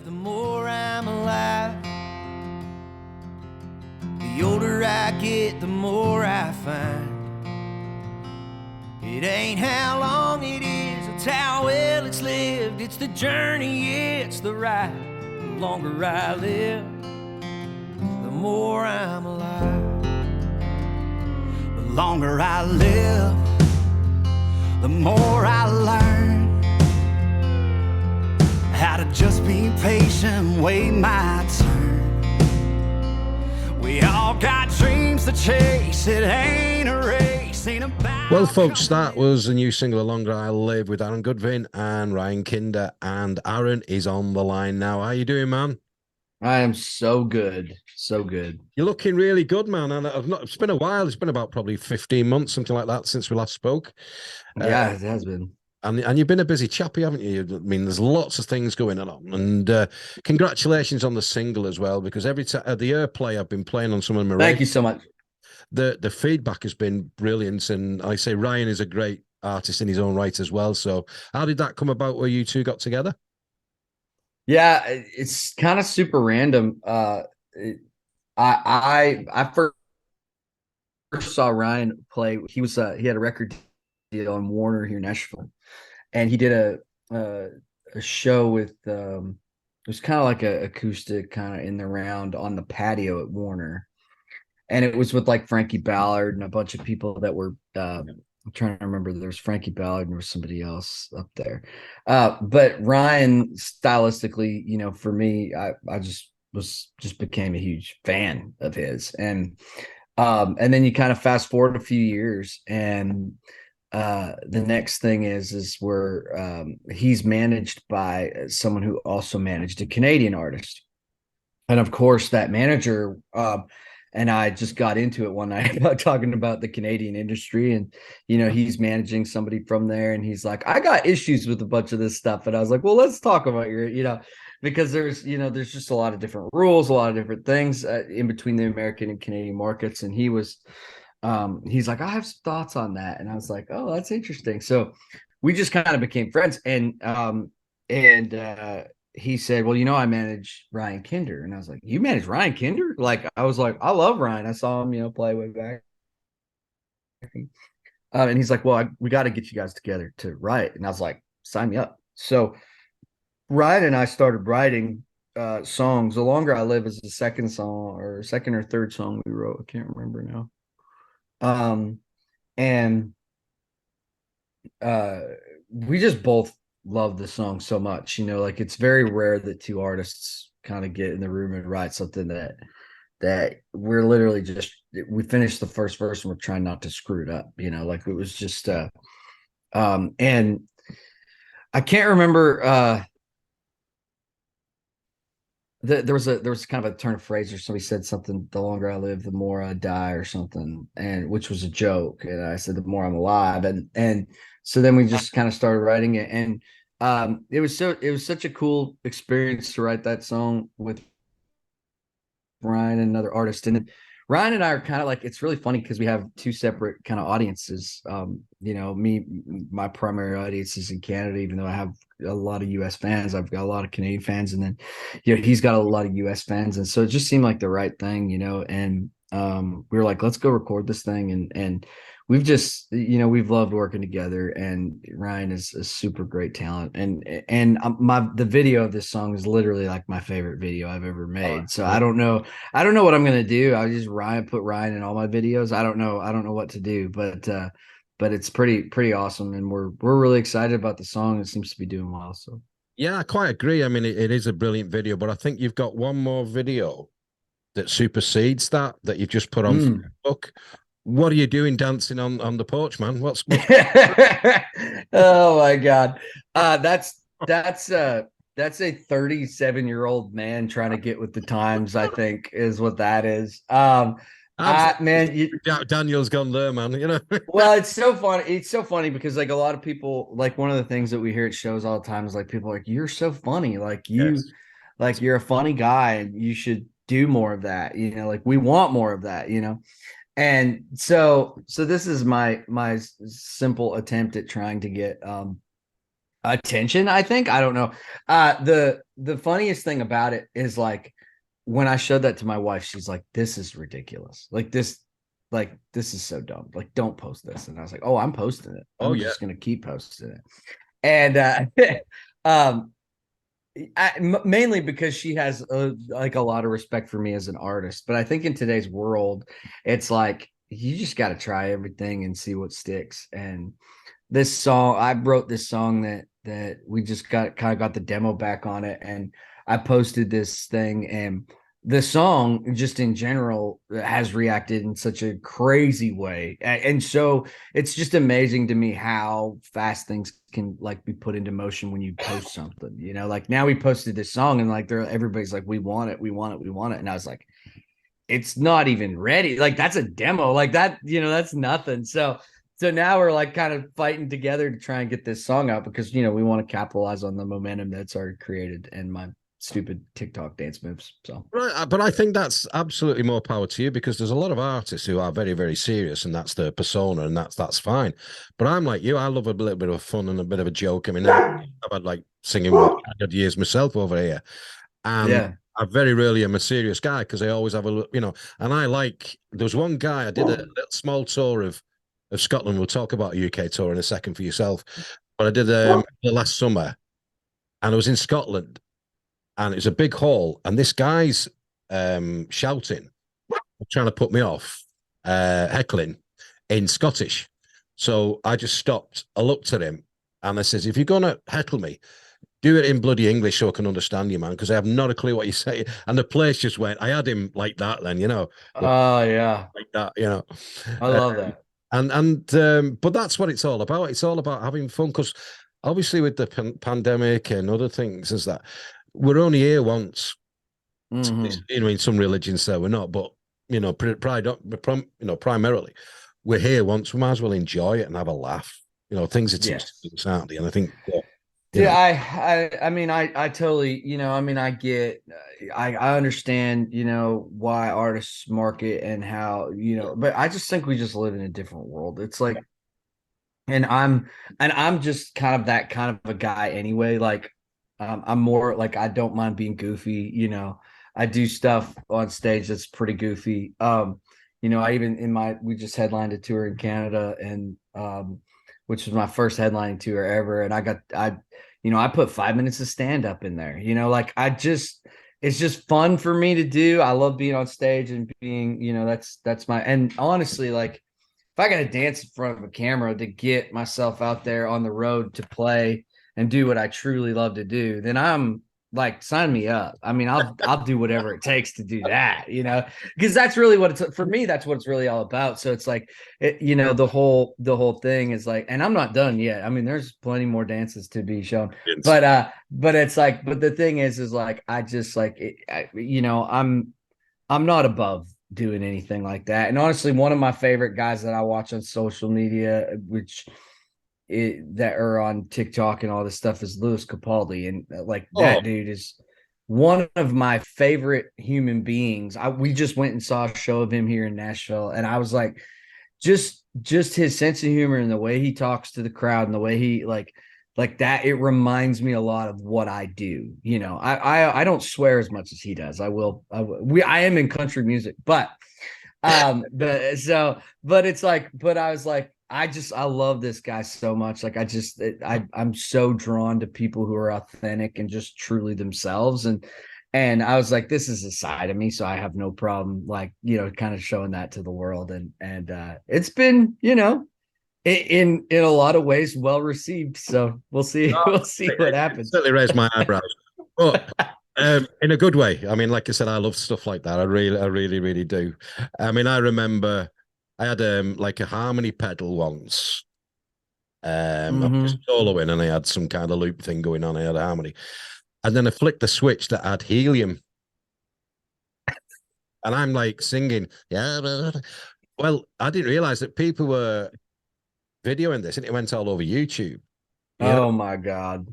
live, the more I'm alive. The older I get, the more I find. It ain't how long it is, it's how well it's lived. It's the journey, it's the ride. The longer I live, the more I'm alive. The longer I live, the more I learn how to just be patient, wait my turn. We all got dreams to chase, it ain't a race, ain't about. Well, folks, that was the new single, The Longer I Live, with Aaron Goodvin and Ryan Kinder. And Aaron is on the line now. How you doing, man? I am so good. So good. You're looking really good, man. And it's been a while. It's been about probably 15 months, something like that, since we last spoke. Yeah, it has been. And you've been a busy chappy, haven't you? I mean, there's lots of things going on. And congratulations on the single as well, because every time the airplay I've been playing on some of my Thank you so much. the feedback has been brilliant. And I say Ryan is a great artist in his own right as well. So how did that come about where you two got together? Yeah, it's kind of super random. I first saw Ryan play. He had a record deal in Warner here in Nashville, and he did a show with it was kind of like a acoustic kind of in the round on the patio at Warner, and it was with like Frankie Ballard and a bunch of people that were I'm trying to remember. There was Frankie Ballard and there was somebody else up there. But Ryan, stylistically, you know, for me, I just became a huge fan of his. And then you kind of fast forward a few years, and the next thing is where he's managed by someone who also managed a Canadian artist. And of course, that manager and I just got into it one night about talking about the Canadian industry, and you know, he's managing somebody from there, and he's like, I got issues with a bunch of this stuff, and I was like, well, let's talk about your, you know, because there's just a lot of different rules, a lot of different things in between the American and Canadian markets, and he's like, I have some thoughts on that, and I was like, oh, that's interesting. So we just kind of became friends, and he said, well, you know, I manage Ryan Kinder. And I was like, you manage Ryan Kinder? Like, I was like, I love Ryan. I saw him, you know, play way back. And he's like, well, we got to get you guys together to write. And I was like, sign me up. So Ryan and I started writing songs. The Longer I Live is the second song, or second or third song we wrote. I can't remember now. And we just both love the song so much, you know, like it's very rare that two artists kind of get in the room and write something that we're literally just, we finished the first verse and we're trying not to screw it up, you know, like it was just and I can't remember there was kind of a turn of phrase, or somebody said something, the longer I live, the more I die, or something, and which was a joke, and I said the more I'm alive, and so then we just kind of started writing it, and it was such a cool experience to write that song with Ryan and another artist. And Ryan and I are kind of like, it's really funny because we have two separate kind of audiences. You know, my primary audience is in Canada, even though I have a lot of US fans. I've got a lot of Canadian fans, and then, you know, he's got a lot of US fans. And so it just seemed like the right thing, you know, and we were like, let's go record this thing. And we've just, you know, we've loved working together, and Ryan is a super great talent. And the video of this song is literally like my favorite video I've ever made. So I don't know what I'm gonna do. I just put Ryan in all my videos. I don't know what to do, but it's pretty awesome, and we're really excited about the song. It seems to be doing well. So Yeah, I quite agree. I mean, it is a brilliant video, but I think you've got one more video that supersedes that you've just put on Facebook. What are you doing dancing on the porch, man? What's Oh my God. That's a 37-year-old man trying to get with the times, I think, is what that is. Man, Daniel's gone there, man. You know. Well, it's so funny. It's so funny because like a lot of people, like one of the things that we hear at shows all the time is like people are like, you're so funny. Like like you're a funny guy and you should do more of that. You know, like we want more of that, you know? And so this is my simple attempt at trying to get attention, I think. I don't know. The funniest thing about it is like when I showed that to my wife, she's like, this is ridiculous. Like this is so dumb. Like, don't post this. And I was like, oh, I'm posting it. Oh I'm yeah. just gonna keep posting it. And um mainly because she has like a lot of respect for me as an artist. But I think in today's world, it's like you just got to try everything and see what sticks. And this song, I wrote this song that we just got the demo back on it, and I posted this thing, and the song just in general has reacted in such a crazy way. And so it's just amazing to me how fast things can like be put into motion when you post something, you know, like now we posted this song and like everybody's like, we want it, we want it, we want it. And I was like, it's not even ready. Like that's a demo, like that, you know, that's nothing. So now we're like kind of fighting together to try and get this song out because, you know, we want to capitalize on the momentum that's already created and my stupid TikTok dance moves. So Right, but I think that's absolutely more power to you because there's a lot of artists who are very, very serious, and that's their persona, and that's fine. But I'm like you; I love a little bit of fun and a bit of a joke. I mean, I've had like singing what 100 years myself over here, and yeah. I very rarely am a serious guy because I always have a, you know. And I like there was one guy I did a little small tour of Scotland. We'll talk about a UK tour in a second for yourself, but I did last summer, and I was in Scotland and it's a big hall, and this guy's shouting, trying to put me off, heckling in Scottish. So I just stopped. I looked at him and I says, if you're gonna heckle me, do it in bloody English so I can understand you, man, because I have not a clue what you're saying. And the place just went, I had him like that then, you know. Oh yeah. Like that, you know. I Uh, love that. but that's what it's all about. It's all about having fun because obviously with the pandemic and other things is that we're only here once. Mm-hmm. You know, in some religions, so we're not, but you know, primarily, we're here once. We might as well enjoy it and have a laugh. You know, things are too Yes. serious, aren't they? And I think, you Dude, know, I mean, I totally, you know, I mean, I get, I understand, you know, why artists market and how, you know, but I just think we just live in a different world. It's like, and I'm just kind of that kind of a guy anyway. Like, I'm more like I don't mind being goofy. You know, I do stuff on stage that's pretty goofy. You know, I even we just headlined a tour in Canada, and which was my first headlining tour ever, and you know, I put 5 minutes of stand up in there. You know, like it's just fun for me to do. I love being on stage and being, you know, that's my, and honestly, like if I got to dance in front of a camera to get myself out there on the road to play and do what I truly love to do, then I'm like, sign me up. I mean, I'll do whatever it takes to do that, you know, because that's really what it's for me. That's what it's really all about. So it's like, you know, the whole thing is like, and I'm not done yet. I mean, there's plenty more dances to be shown, but it's like, but the thing is like, I just like, you know, I'm not above doing anything like that. And honestly, one of my favorite guys that I watch on social media, that are on TikTok and all this stuff, is Louis Capaldi, and like oh, that dude is one of my favorite human beings. We just went and saw a show of him here in Nashville, and I was like, just his sense of humor and the way he talks to the crowd and the way he like that, it reminds me a lot of what I do. You know, I don't swear as much as he does. I am in country music, but but it's like, but I was like, I love this guy so much. Like I'm so drawn to people who are authentic and just truly themselves. And I was like, this is a side of me, so I have no problem, like, you know, kind of showing that to the world. And it's been, you know, in a lot of ways well received. So we'll see, we'll see what it happens. certainly raised my eyebrows. But in a good way. I mean, like I said, I love stuff like that. I really, really do. I mean, I remember I had like a harmony pedal once. I was just Mm-hmm. soloing and I had some kind of loop thing going on. I had a harmony. And then I flicked the switch that had helium. And I'm like singing, yeah. Well, I didn't realize that people were videoing this and it went all over YouTube. You know, Oh my God.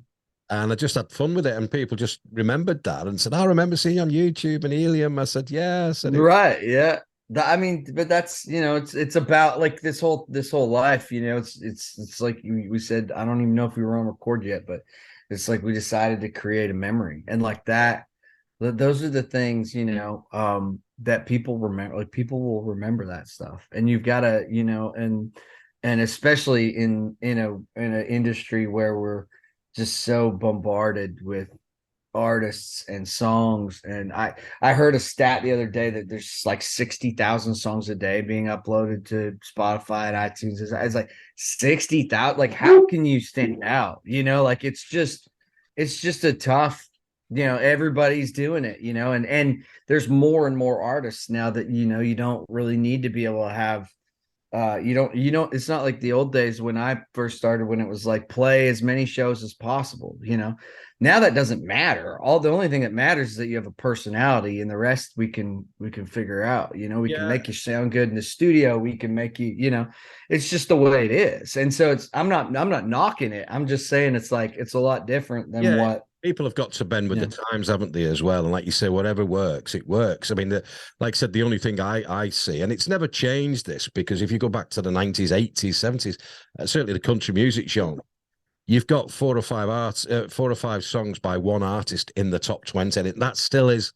and I just had fun with it, and people just remembered that and said, "I remember seeing you on YouTube and helium." I said, "Yeah," I said it. Right. Yeah. I mean, but that's, it's about like this whole life, it's like we said, I don't even know if we were on record yet, but it's like we decided to create a memory, and like that, those are the things, that people remember. Like people will remember that stuff, and you've got to, and especially in an industry where we're just so bombarded with artists and songs. And I heard a stat the other day that there's like 60,000 songs a day being uploaded to Spotify and iTunes. It's like 60,000. Like, how can you stand out? Like it's just a tough, everybody's doing it, and there's more and more artists now that, you don't really need to be able to have, you don't it's not like the old days when I first started, when it was like play as many shows as possible. Now that doesn't matter. The only thing that matters is that you have a personality, and the rest we can figure out. We can Yeah, make you sound good in the studio. We can make you, it's just the way it is. And so I'm not knocking it. I'm just saying it's like it's a lot different than yeah. what. People have got to bend with Yeah. the times, haven't they, as well? And like you say, whatever works, it works. I mean, like I said, the only thing I see, and it's never changed this, because if you go back to the 90s, 80s, 70s, certainly the country music genre, you've got 4 or 5 songs by one artist in the top 20, and that still is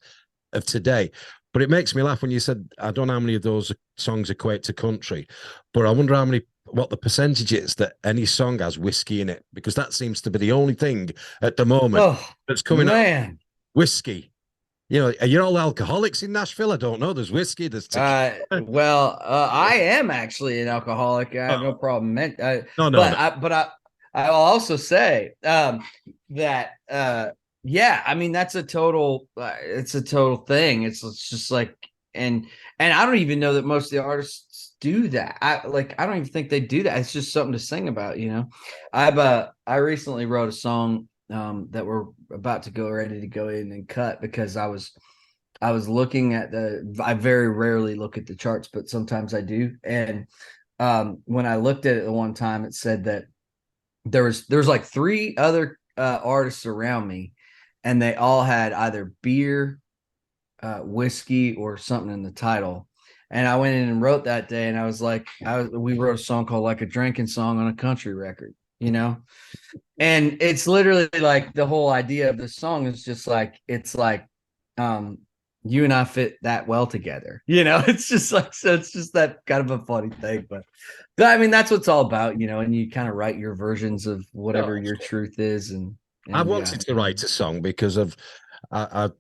of today. But it makes me laugh when you said, I don't know how many of those songs equate to country, but I wonder what the percentage is that any song has whiskey in it, because that seems to be the only thing at the moment Oh that's coming out. man. Whiskey. Are you all alcoholics in Nashville? I don't know. There's whiskey, there's tequila. Well, I am actually an alcoholic. I have no Oh, problem. no, no, But no. I'll also say that yeah, I mean that's it's a total thing. It's just like, and I don't even know that most of the artists do that. I don't even think they do that. It's just something to sing about. I recently wrote a song that we're about to go ready to go in and cut, because I was looking at I very rarely look at the charts, but sometimes I do. And when I looked at it the one time, it said that there's like three other artists around me, and they all had either beer, whiskey, or something in the title. And I went in and wrote that day, and I was like, we wrote a song called Like a Drinking Song on a country record. And it's literally like the whole idea of the song is just like, it's like, um you and I fit that well together. It's just like, so it's just that kind of a funny thing. But I mean, that's what it's all about, and you kind of write your versions of whatever No, your truth is. and I've and yeah. wanted to write a song because of I've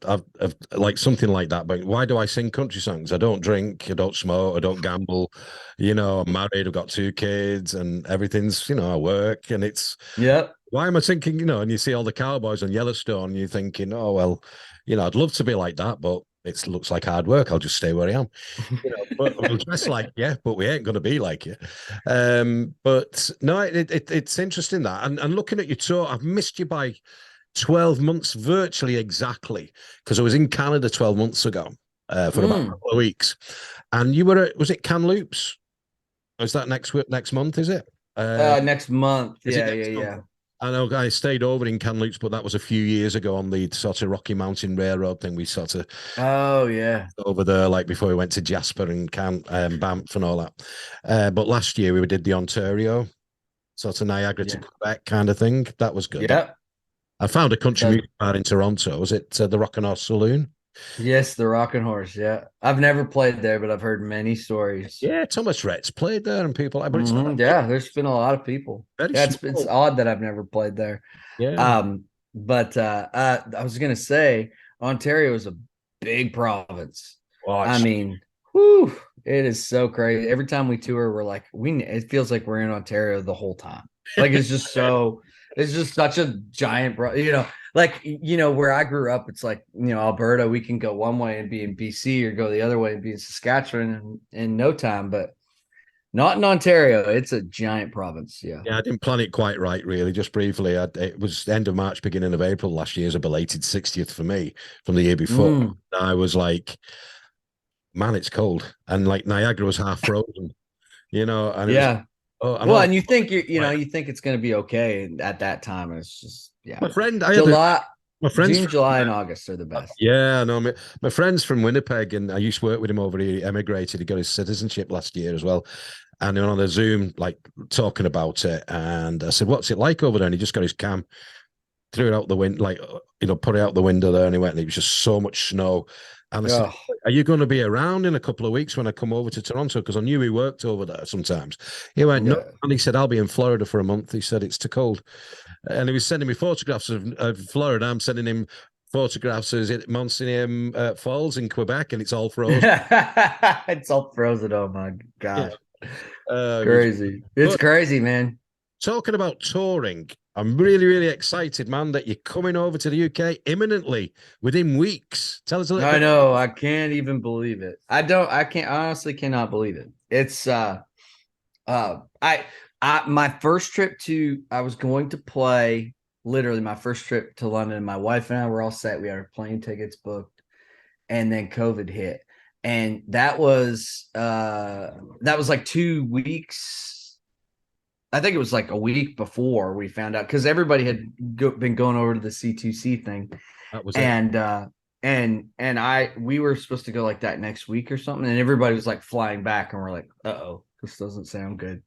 like something like that. But why do I sing country songs? I don't drink, I don't smoke, I don't gamble. I'm married, I've got 2 kids, and everything's, I work, and it's Yep. why am I thinking, and you see all the cowboys on Yellowstone, and you're thinking, oh well, I'd love to be like that, but it looks like hard work. I'll just stay where I am. But we'll dress like you, but we ain't going to be like you. But no, it's interesting that, and looking at your tour, I've missed you by 12 months, virtually exactly, because I was in Canada 12 months ago for about a Mm. couple of weeks, and you were was it Kamloops? Is that next month? Is it? Next month. Is it Yeah, yeah, next month? yeah. I know I stayed over in Kamloops, but that was a few years ago on the sort of Rocky Mountain Railroad thing. We sort of Oh yeah. over there, like before we went to Jasper and Banff and all that. But last year we did the Ontario, sort of Niagara to Yeah. Quebec kind of thing. That was good. Yep. I found a country That, music bar in Toronto. Was it the Rock and Roll Saloon? yes, the Rocking Horse. Yeah, I've never played there, but I've heard many stories. Yeah, Thomas Rhett's played there and people like, but it's not Yeah, there's been a lot of people. very Yeah, it's small. odd that I've never played there. Yeah. But I was gonna say Ontario is a big province. Oh, I it's mean, whew, it is so crazy. Every time we tour, we're like, it feels like we're in Ontario the whole time. Like it's just such a giant, like, where I grew up, it's like, Alberta, we can go one way and be in BC, or go the other way and be in Saskatchewan in no time, but not in Ontario. It's a giant province. Yeah. Yeah, I didn't plan it quite right, really. Just briefly, it was end of March, beginning of April last year, is a belated 60th for me from the year before. Mm, I was like, man, it's cold, and like Niagara was half frozen, and it was yeah. oh, and Well, all and you think like, you think it's going to be okay at that time. And it's just, yeah. my friend, July. my friends June, from, July, and August are the best. yeah, no, my friend's from Winnipeg, and I used to work with him over here. He emigrated. He got his citizenship last year as well. And on a Zoom, like talking about it, and I said, "What's it like over there?" And he just got his cam, threw it out the window, like put it out the window there, and he went. And it was just so much snow. And I said, Oh, "Are you going to be around in a couple of weeks when I come over to Toronto?" Because I knew he worked over there sometimes. He went, "No," yeah. and he said, "I'll be in Florida for a month." He said, "It's too cold," and he was sending me photographs of Florida. I'm sending him photographs of Mont-Saint Falls in Quebec, and it's all frozen. It's all frozen. Oh my Yeah, gosh. it was, Crazy. It's but crazy, man. talking about touring, I'm really, really excited, man, that you're coming over to the UK imminently within weeks. Tell us a little I bit. know. I can't even believe it. I can't honestly cannot believe it. It's uh I my first trip to I was going to play literally my first trip to London. My wife and I were all set. We had our plane tickets booked, and then COVID hit. And that was like 2 weeks. I think it was like a week before we found out because everybody had been going over to the C2C thing, That was it. and we were supposed to go like that next week or something, and everybody was like flying back, and we're like, oh, this doesn't sound good.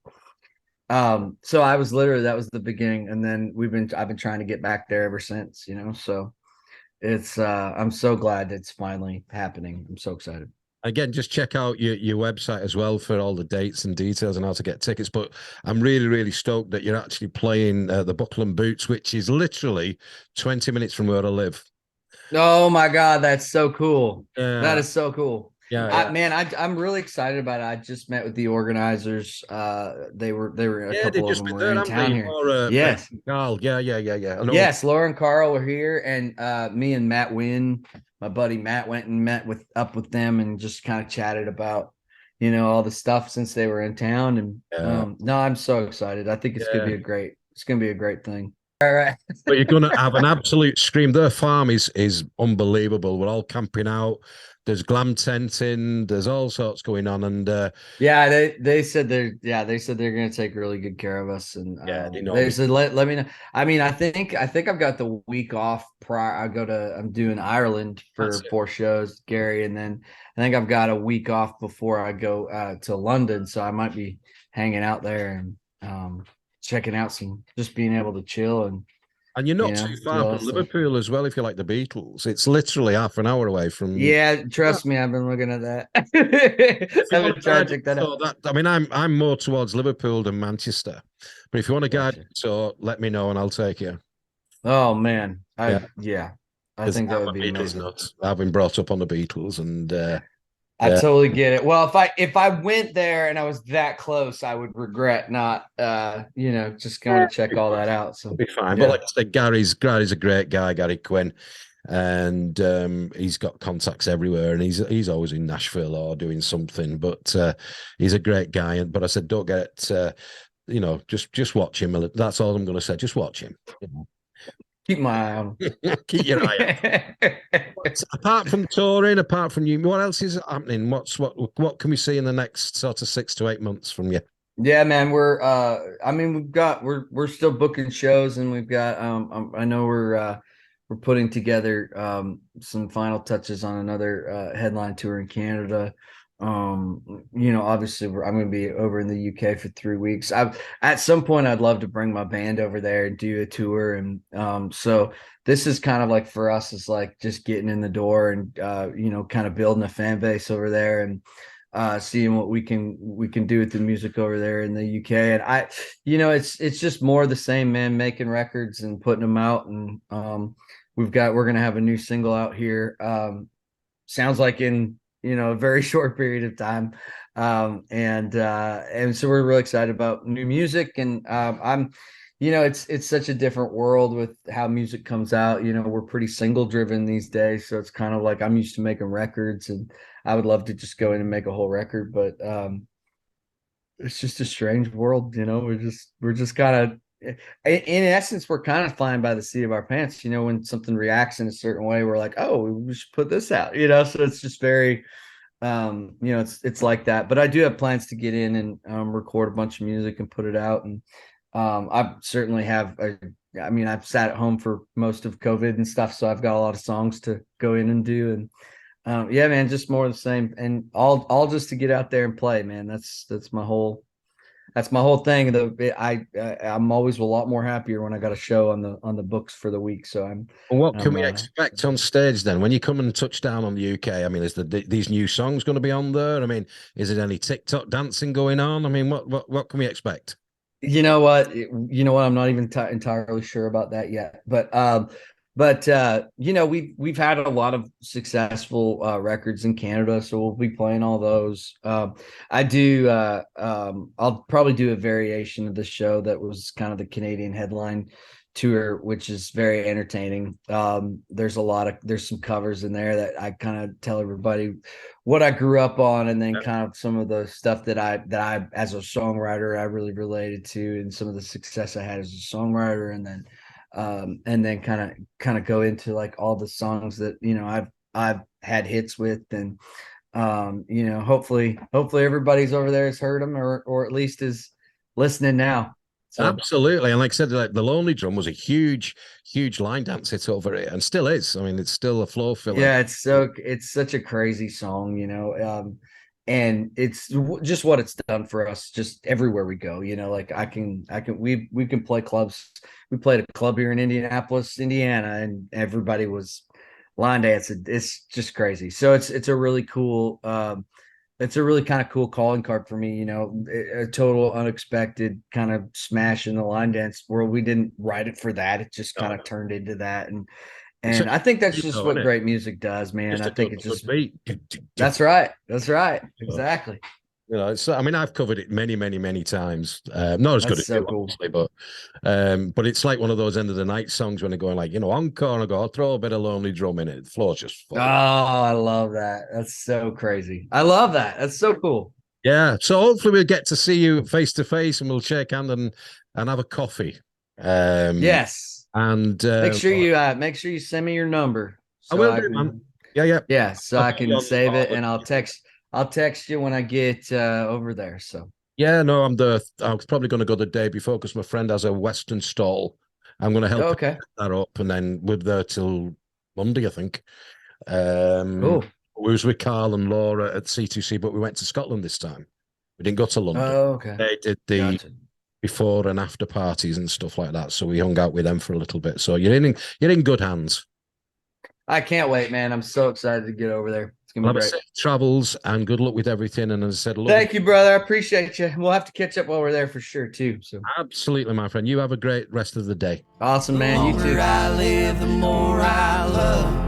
So I was literally that was the beginning, and then I've been trying to get back there ever since, so it's I'm so glad it's finally happening. I'm so excited. Again, just check out your website as well for all the dates and details and how to get tickets. But I'm really, really stoked that you're actually playing the Buckland Boots, which is literally 20 minutes from where I live. Oh my God, that's so cool. That Yeah, is so cool. yeah, yeah. I'm really excited about it. I just met with the organizers. They were a Yeah, they've couple of just them been were there, in haven't town they? here. Laura and Yes. Carl. Yeah, yeah, yeah, yeah. I know. Yes, Laura and Carl were here, and me and Matt Wynn, my buddy Matt, went and met with them and just kind of chatted about, all the stuff since they were in town. And Yeah, no, I'm so excited. I think yeah. it's gonna be a great thing. All right. But you're gonna have an absolute scream. Their farm is unbelievable. We're all camping out. There's glam tenting. There's all sorts going on, and Yeah, they said they're gonna take really good care of us, and yeah, you know they me. said let me know. I mean, I think I've got the week off prior. I'm doing Ireland That's for it. 4 shows, Gary, and then I think I've got a week off before I go to London, so I might be hanging out there and checking out just being able to chill and And you're not too do far all from that stuff. Liverpool as well, if you like the Beatles. It's literally half an hour away from. Yeah, Yeah. trust me, I've been looking at that. If you I've want been to trying guide to it, check that out. so that I mean, I'm more towards Liverpool than Manchester. But if you want to guide Gotcha. it, so let me know and I'll take you. Oh man, Yeah, I because think that I'm would a be Beatles amazing. nut. I've been brought up on the Beatles, and I yeah, totally get it. Well, if I went there and I was that close, I would regret not just going to check all that out. it'll So be fine. But yeah. like I said, Gary's a great guy, Gary Quinn, and he's got contacts everywhere, and he's always in Nashville or doing something. But he's a great guy. And but I said, don't get just watch him. That's all I'm going to say. Just watch him. Keep my eye on Keep your eye out. him. Apart from touring, apart from you, what else is happening? What can we see in the next sort of 6 to 8 months from you? Yeah, man, I mean we're still booking shows, and we've got I know we're putting together some final touches on another headline tour in Canada. Obviously I'm going to be over in the UK for 3 weeks. At some point I'd love to bring my band over there and do a tour, and so this is kind of like for us is like just getting in the door and kind of building a fan base over there, and seeing what we can do with the music over there in the UK. And it's just more of the same, man, making records and putting them out. And we're gonna have a new single out here. Sounds like in a very short period of time. And so we're really excited about new music. And it's such a different world with how music comes out. We're pretty single driven these days, so it's kind of like I'm used to making records, and I would love to just go in and make a whole record, but it's just a strange world. We're just kind of in essence, we're kind of flying by the seat of our pants. When something reacts in a certain way, we're like, oh, we should put this out. So it's just very it's like that. But I do have plans to get in and record a bunch of music and put it out. And I certainly have I mean, I've sat at home for most of COVID and stuff, so I've got a lot of songs to go in and do. And yeah, man, just more of the same, and all just to get out there and play, man. That's my whole thing. I'm always a lot more happier when I got a show on the books for the week. So And what can I'm we expect on stage then when you come and touch down on the UK? I mean, is these new songs going to be on there? I mean, is it any TikTok dancing going on? I mean, what can we expect? You know what? I'm not even entirely sure about that yet. But we've had a lot of successful records in Canada, so we'll be playing all those. I do. I'll probably do a variation of the show that was kind of the Canadian headline tour, which is very entertaining. There's some covers in there that I kind of tell everybody what I grew up on, and then kind of some of the stuff that I as a songwriter I really related to, and some of the success I had as a songwriter, and then kind of go into like all the songs that I've had hits with, and hopefully everybody's over there has heard them, or at least is listening now. So Absolutely. And like I said, like the Lonely Drum was a huge, huge line dance hit over here and still is. I mean, it's still a floor filler. yeah, it's such a crazy song, and it's just what it's done for us just everywhere we go. Like we can play clubs. We played a club here in Indianapolis, Indiana, and everybody was line dancing. It's just crazy. So it's a really cool it's a really kind of cool calling card for me, a total unexpected kind of smash in the line dance world. We didn't write it for that. It just kind of turned into that. And I think that's just what great music does, man. I think it's just beat. That's right. That's right. Exactly. I mean, I've covered it many, many, many times. Not as good as so you, cool. obviously, but it's like one of those end of the night songs when they're going like, encore, and I go, I'll throw a bit of Lonely Drum in it. The floor's just full. Oh, I love that. That's so crazy. I love that. That's so cool. Yeah. So hopefully we'll get to see you face to face and we'll shake hand and have a coffee. Yes. And make sure you send me your number. So I will do, man. Yeah. Yeah. So I can save it, and I'll text you when I get over there. So yeah, no, I was probably going to go the day before because my friend has a Western stall. I'm going to help that up, and then we're there till Monday, I think. Cool. We was with Carl and Laura at C2C, but we went to Scotland this time. We didn't go to London. Oh, okay. They did the before and after parties and stuff like that. So we hung out with them for a little bit. So you're in good hands. I can't wait, man. I'm so excited to get over there. It's gonna be great. Safe travels and good luck with everything. And as I said, thank you, brother. I appreciate you. We'll have to catch up while we're there for sure, too. So absolutely, my friend. You have a great rest of the day. Awesome, man. You too. The longer I live, the more I love.